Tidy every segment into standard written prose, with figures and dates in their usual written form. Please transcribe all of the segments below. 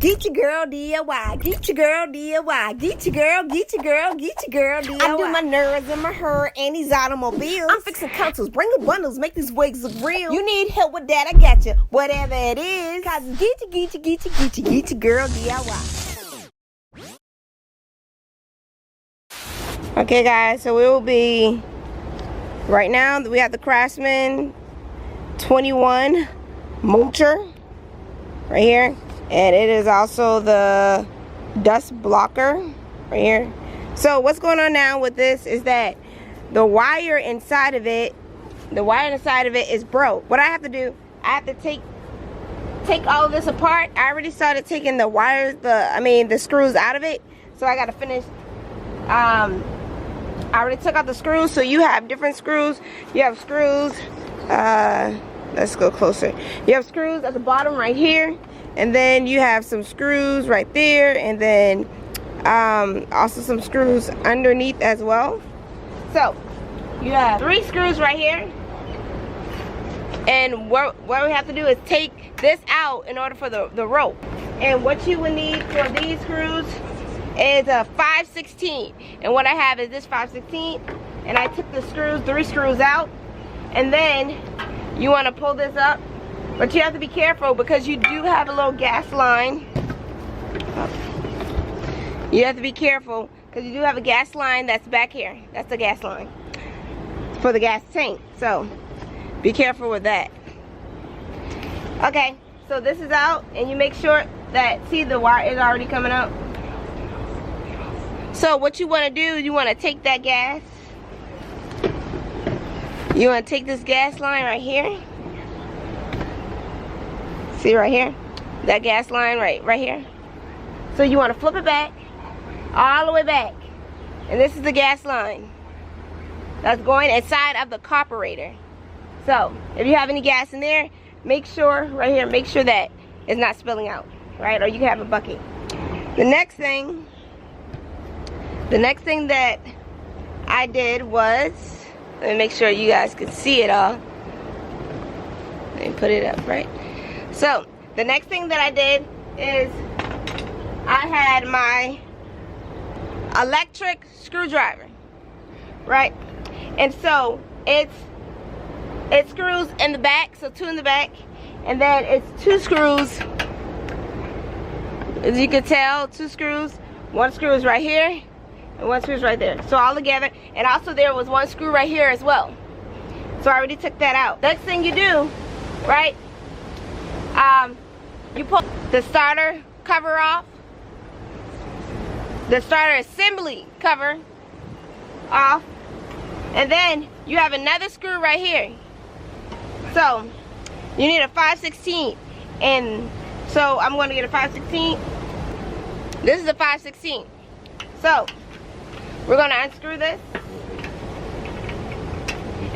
Get your girl DIY. Get your girl DIY. Get your girl, get your girl, get your girl DIY. I do my nerves and my hair and these automobiles. I'm fixing consoles, bringing bundles, make these wigs look real. You need help with that, I got you. Whatever it is. Cause get your girl DIY. Okay guys, so we will be, right now we have the Craftsman 21 mulcher right here. And it is also the dust blocker right here. So what's going on now with this is that the wire inside of it, is broke. What I have to do, I have to take all of this apart. I already started taking the wires, the screws out of it. So I gotta finish. I already took out the screws. So you have different screws. You have screws. Let's go closer. You have screws at the bottom right here. And then you have some screws right there, and then also some screws underneath as well. So you have 3 screws right here, and what we have to do is take this out in order for the rope. And what you would need for these screws is a 5/16, and what I have is this 5/16, and I took the 3 screws out, and then you want to pull this up. But you have to be careful because you do have a little gas line. You have to be careful because you do have a gas line that's back here. That's the gas line for the gas tank. So be careful with that. Okay, so this is out, and you make sure that, see, the wire is already coming out. So what you want to do, you want to take that gas. You want to take this gas line right here. See right here, that gas line right here. So you want to flip it back, all the way back, and this is the gas line that's going inside of the carburetor. So if you have any gas in there, make sure right here, make sure that it's not spilling out, right? Or you can have a bucket. The next thing that I did was, let me make sure you guys can see it all. Let me put it up, right? So the next thing that I did is I had my electric screwdriver, right? And so it screws in the back, so 2 in the back, and then it's 2 screws. As you can tell, 2 screws. 1 screw is right here, and 1 screw is right there. So all together, and also there was 1 screw right here as well. So I already took that out. Next thing you do, right? You pull the starter cover off, the starter assembly cover off, and then you have another screw right here. So you need a 5/16, and so I'm going to get a 5/16. This is a 5/16. So we're going to unscrew this,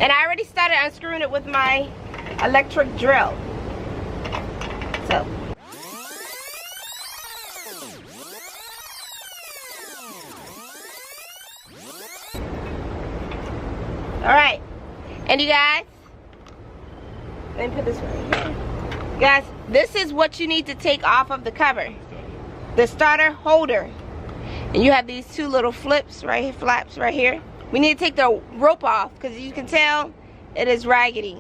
and I already started unscrewing it with my electric drill. So alright, and you guys, let me put this right here. Guys, this is what you need to take off of the cover, the starter holder. And you have these 2 little flaps right here. We need to take the rope off because you can tell it is raggedy.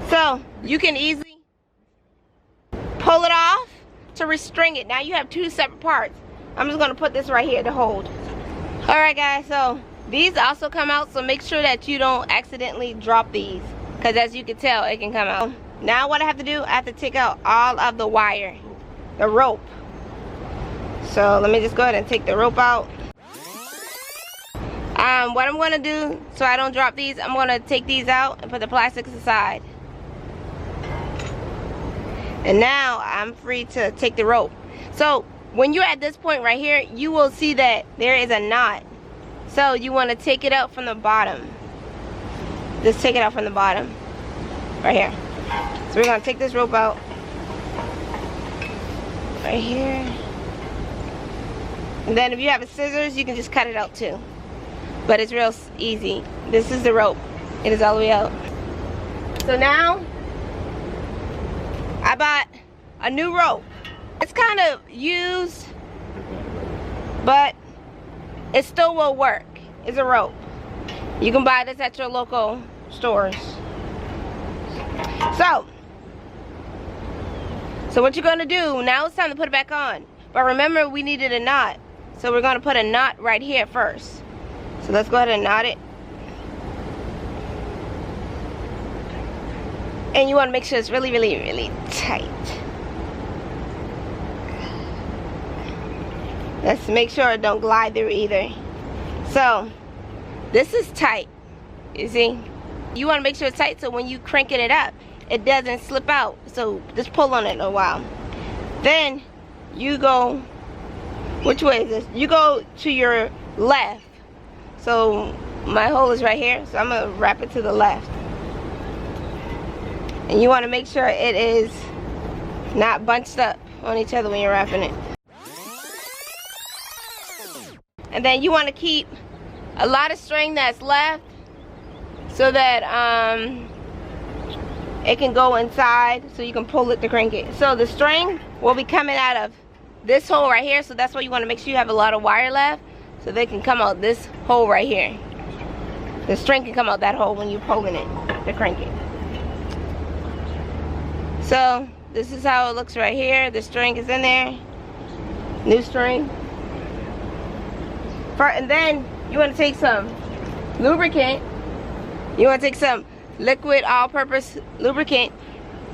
So you can easily pull it off to restring it. Now you have 2 separate parts. I'm just going to put this right here to hold. Alright guys, so these also come out, so make sure that you don't accidentally drop these, because as you can tell, it can come out. Now what I have to do, I have to take out all of the wire, the rope. So let me just go ahead and take the rope out. What I'm going to do, so I don't drop these, I'm going to take these out and put the plastics aside. And now I'm free to take the rope. So when you're at this point right here, you will see that there is a knot. So you want to take it out from the bottom. Just take it out from the bottom. Right here. So we're going to take this rope out. Right here. And then if you have a scissors, you can just cut it out too. But it's real easy. This is the rope. It is all the way out. So now I bought a new rope. It's kind of used, but it still will work. It's a rope. You can buy this at your local stores. So what you're gonna do, now it's time to put it back on. But remember, we needed a knot. So we're gonna put a knot right here first. So let's go ahead and knot it. And you wanna make sure it's really, really, really tight. Let's make sure it don't glide through either. So this is tight, you see? You wanna make sure it's tight so when you cranking it up, it doesn't slip out. So just pull on it a while. Then you go, which way is this? You go to your left. So my hole is right here, so I'm gonna wrap it to the left. And you wanna make sure it is not bunched up on each other when you're wrapping it. And then you wanna keep a lot of string that's left so that it can go inside so you can pull it to crank it. So the string will be coming out of this hole right here, so that's why you want to make sure you have a lot of wire left so they can come out this hole right here. The string can come out that hole when you're pulling it to crank it. So this is how it looks right here. The string is in there. New string. And then you want to take some lubricant. You want to take some liquid all-purpose lubricant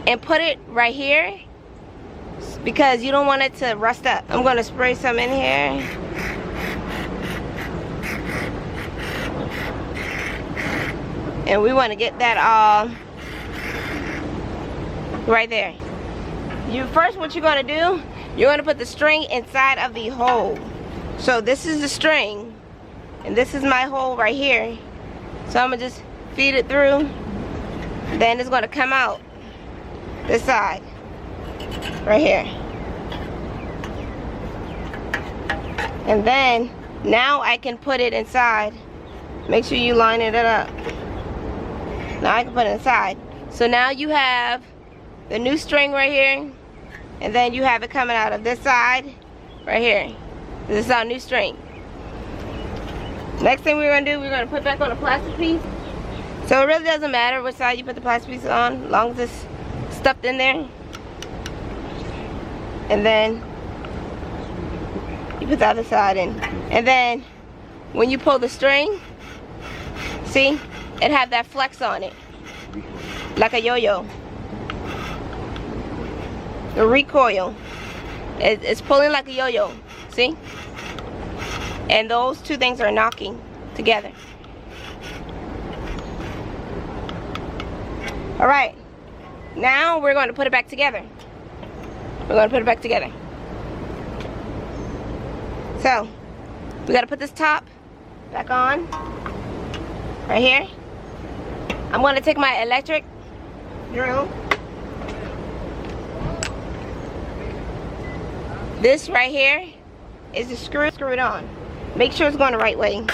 and put it right here because you don't want it to rust up. I'm going to spray some in here. And we want to get that all right there. What you're going to do, you're going to put the string inside of the hole. So this is the string and this is my hole right here. So I'm going to just feed it through. Then it's going to come out this side right here. And then now I can put it inside. Make sure you line it up. Now I can put it inside. So now you have the new string right here, and then you have it coming out of this side right here. This is our new string. Next thing we're going to do, we're going to put back on a plastic piece. So it really doesn't matter which side you put the plastic piece on, as long as it's stuffed in there. And then you put the other side in. And then when you pull the string, see, it have that flex on it, like a yo-yo. The recoil, it's pulling like a yo-yo, see? And those two things are knocking together. Alright, now we're going to put it back together. We're going to put it back together. So, we got to put this top back on, right here. I'm going to take my electric drill. This right here is the screw it on. Make sure it's going the right way.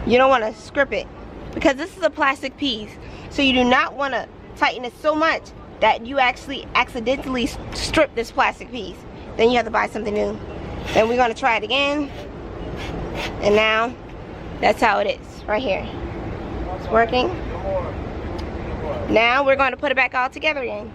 You don't want to script it because this is a plastic piece, so you do not want to tighten it so much that you actually accidentally strip this plastic piece. Then you have to buy something new. Then we're going to try it again, and now that's how it is right here. It's working. Now we're going to put it back all together again.